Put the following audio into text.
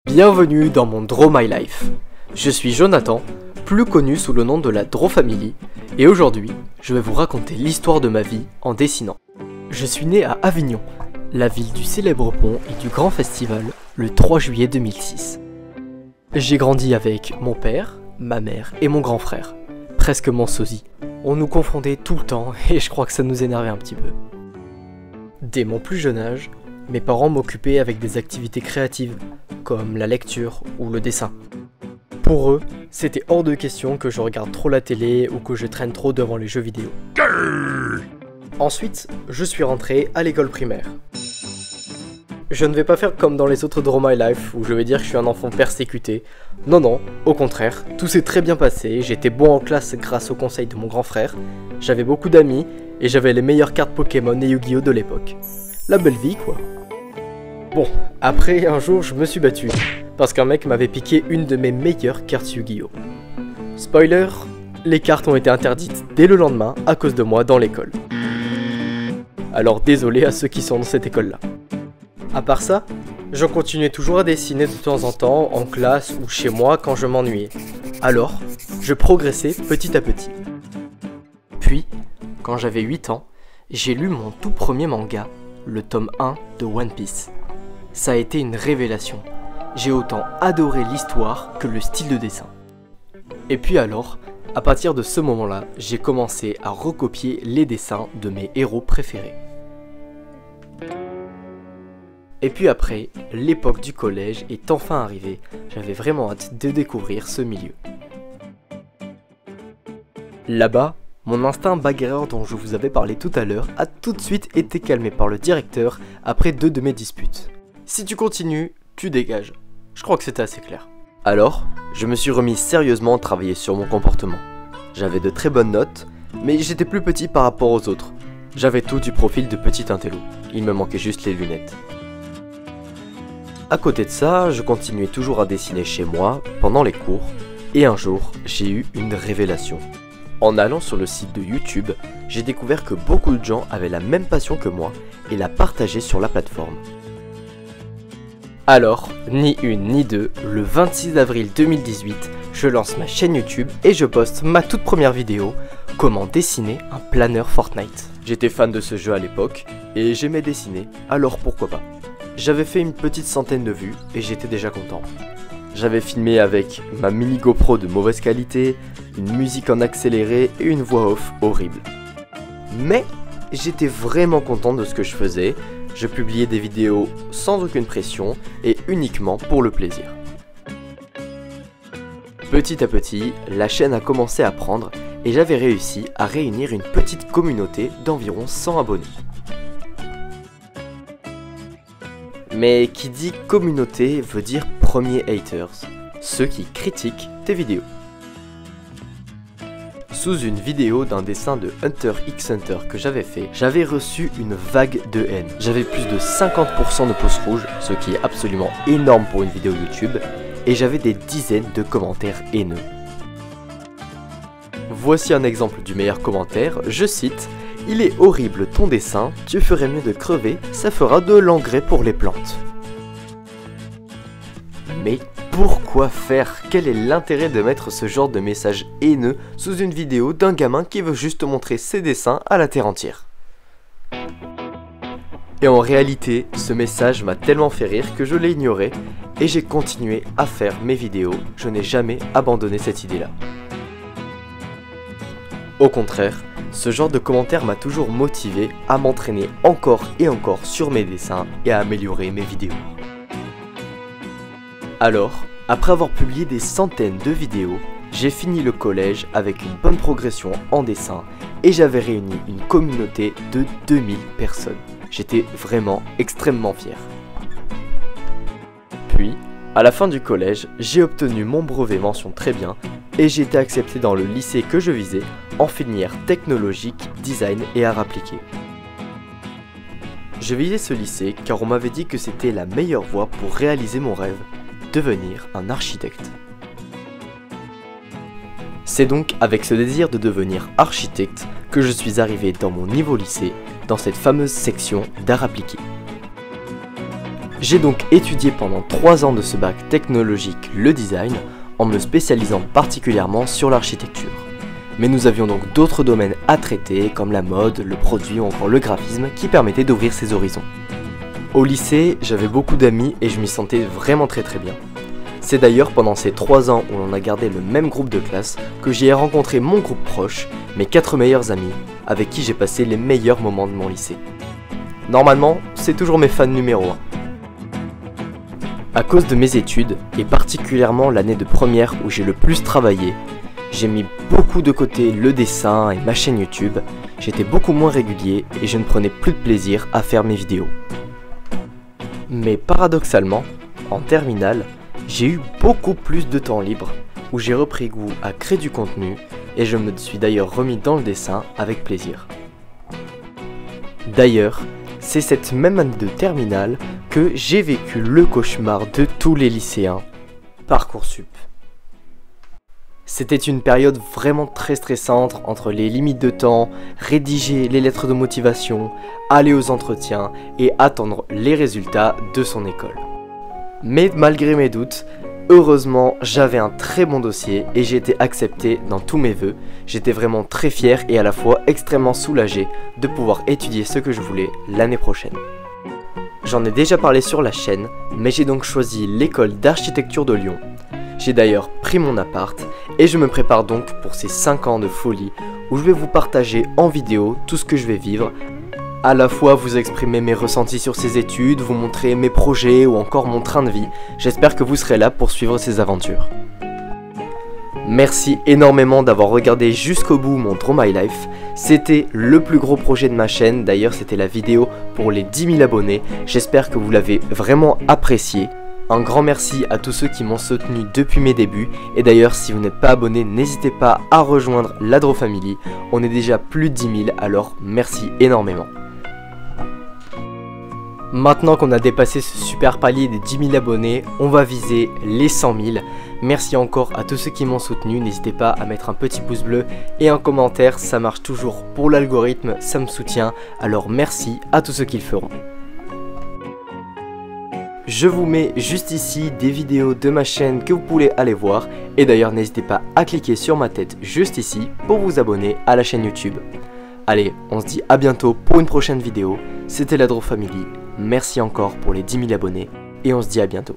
Bienvenue dans mon Draw My Life. Je suis Jonathan, plus connu sous le nom de la Draw Family, et aujourd'hui, je vais vous raconter l'histoire de ma vie en dessinant. Je suis né à Avignon, la ville du célèbre pont et du grand festival, le 3 juillet 2006. J'ai grandi avec mon père, ma mère et mon grand frère, presque mon sosie. On nous confondait tout le temps et je crois que ça nous énervait un petit peu. Dès mon plus jeune âge, mes parents m'occupaient avec des activités créatives, comme la lecture ou le dessin. Pour eux, c'était hors de question que je regarde trop la télé ou que je traîne trop devant les jeux vidéo. Ensuite, je suis rentré à l'école primaire. Je ne vais pas faire comme dans les autres Draw My Life où je vais dire que je suis un enfant persécuté. Non, au contraire, tout s'est très bien passé, j'étais bon en classe grâce au conseil de mon grand frère, j'avais beaucoup d'amis et j'avais les meilleures cartes Pokémon et Yu-Gi-Oh de l'époque. La belle vie quoi. Bon, après un jour je me suis battu, parce qu'un mec m'avait piqué une de mes meilleures cartes Yu-Gi-Oh. Spoiler, les cartes ont été interdites dès le lendemain à cause de moi dans l'école. Alors désolé à ceux qui sont dans cette école là. À part ça, je continuais toujours à dessiner de temps en temps en classe ou chez moi quand je m'ennuyais. Alors, je progressais petit à petit. Puis, quand j'avais 8 ans, j'ai lu mon tout premier manga, le tome 1 de One Piece. Ça a été une révélation. J'ai autant adoré l'histoire que le style de dessin. Et puis alors, à partir de ce moment-là, j'ai commencé à recopier les dessins de mes héros préférés. Et puis après, l'époque du collège est enfin arrivée, j'avais vraiment hâte de découvrir ce milieu. Là-bas, mon instinct bagarreur dont je vous avais parlé tout à l'heure a tout de suite été calmé par le directeur après 2 de mes disputes. Si tu continues, tu dégages. Je crois que c'était assez clair. Alors, je me suis remis sérieusement à travailler sur mon comportement. J'avais de très bonnes notes, mais j'étais plus petit par rapport aux autres. J'avais tout du profil de petit intello, il me manquait juste les lunettes. À côté de ça, je continuais toujours à dessiner chez moi, pendant les cours, et un jour, j'ai eu une révélation. En allant sur le site de YouTube, j'ai découvert que beaucoup de gens avaient la même passion que moi et la partageaient sur la plateforme. Alors, ni une ni deux, le 26 avril 2018, je lance ma chaîne YouTube et je poste ma toute première vidéo, comment dessiner un planeur Fortnite. J'étais fan de ce jeu à l'époque et j'aimais dessiner, alors pourquoi pas. J'avais fait une petite centaine de vues et j'étais déjà content. J'avais filmé avec ma mini GoPro de mauvaise qualité, une musique en accéléré et une voix off horrible. Mais j'étais vraiment content de ce que je faisais, je publiais des vidéos sans aucune pression et uniquement pour le plaisir. Petit à petit, la chaîne a commencé à prendre et j'avais réussi à réunir une petite communauté d'environ 100 abonnés. Mais qui dit communauté veut dire premier haters, ceux qui critiquent tes vidéos. Sous une vidéo d'un dessin de Hunter x Hunter que j'avais fait, j'avais reçu une vague de haine. J'avais plus de 50% de pouces rouges, ce qui est absolument énorme pour une vidéo YouTube, et j'avais des dizaines de commentaires haineux. Voici un exemple du meilleur commentaire, je cite: « Il est horrible ton dessin, tu ferais mieux de crever, ça fera de l'engrais pour les plantes. » Mais pourquoi faire? Quel est l'intérêt de mettre ce genre de message haineux sous une vidéo d'un gamin qui veut juste montrer ses dessins à la terre entière? Et en réalité, ce message m'a tellement fait rire que je l'ai ignoré et j'ai continué à faire mes vidéos, je n'ai jamais abandonné cette idée-là. Au contraire, ce genre de commentaire m'a toujours motivé à m'entraîner encore et encore sur mes dessins et à améliorer mes vidéos. Alors, après avoir publié des centaines de vidéos, j'ai fini le collège avec une bonne progression en dessin et j'avais réuni une communauté de 2000 personnes. J'étais vraiment extrêmement fier. Puis, à la fin du collège, j'ai obtenu mon brevet mention très bien et j'ai été accepté dans le lycée que je visais en filière technologique, design et art appliqué. Je visais ce lycée car on m'avait dit que c'était la meilleure voie pour réaliser mon rêve, devenir un architecte. C'est donc avec ce désir de devenir architecte que je suis arrivé dans mon niveau lycée, dans cette fameuse section d'art appliqué. J'ai donc étudié pendant 3 ans de ce bac technologique le design, en me spécialisant particulièrement sur l'architecture. Mais nous avions donc d'autres domaines à traiter comme la mode, le produit ou encore le graphisme qui permettaient d'ouvrir ses horizons. Au lycée, j'avais beaucoup d'amis et je m'y sentais vraiment très bien. C'est d'ailleurs pendant ces 3 ans où l'on a gardé le même groupe de classe que j'y ai rencontré mon groupe proche, mes 4 meilleurs amis, avec qui j'ai passé les meilleurs moments de mon lycée. Normalement, c'est toujours mes fans numéro 1. À cause de mes études, et particulièrement l'année de première où j'ai le plus travaillé, j'ai mis beaucoup de côté le dessin et ma chaîne YouTube, j'étais beaucoup moins régulier et je ne prenais plus de plaisir à faire mes vidéos. Mais paradoxalement, en terminale, j'ai eu beaucoup plus de temps libre, où j'ai repris goût à créer du contenu et je me suis d'ailleurs remis dans le dessin avec plaisir. D'ailleurs, c'est cette même année de terminale que j'ai vécu le cauchemar de tous les lycéens, Parcoursup. C'était une période vraiment très stressante entre les limites de temps, rédiger les lettres de motivation, aller aux entretiens et attendre les résultats de son école. Mais malgré mes doutes, heureusement j'avais un très bon dossier et j'ai été accepté dans tous mes vœux. J'étais vraiment très fier et à la fois extrêmement soulagé de pouvoir étudier ce que je voulais l'année prochaine. J'en ai déjà parlé sur la chaîne, mais j'ai donc choisi l'école d'architecture de Lyon. J'ai d'ailleurs pris mon appart et je me prépare donc pour ces 5 ans de folie où je vais vous partager en vidéo tout ce que je vais vivre, à la fois vous exprimer mes ressentis sur ces études, vous montrer mes projets ou encore mon train de vie. J'espère que vous serez là pour suivre ces aventures. Merci énormément d'avoir regardé jusqu'au bout mon Draw My Life. C'était le plus gros projet de ma chaîne, d'ailleurs c'était la vidéo pour les 10 000 abonnés. J'espère que vous l'avez vraiment apprécié. Un grand merci à tous ceux qui m'ont soutenu depuis mes débuts. Et d'ailleurs, si vous n'êtes pas abonné, n'hésitez pas à rejoindre la Draw Family. On est déjà plus de 10 000, alors merci énormément. Maintenant qu'on a dépassé ce super palier des 10 000 abonnés, on va viser les 100 000. Merci encore à tous ceux qui m'ont soutenu. N'hésitez pas à mettre un petit pouce bleu et un commentaire. Ça marche toujours pour l'algorithme, ça me soutient. Alors merci à tous ceux qui le feront. Je vous mets juste ici des vidéos de ma chaîne que vous pouvez aller voir. Et d'ailleurs n'hésitez pas à cliquer sur ma tête juste ici pour vous abonner à la chaîne YouTube. Allez, on se dit à bientôt pour une prochaine vidéo. C'était la Draw Family. Merci encore pour les 10 000 abonnés et on se dit à bientôt.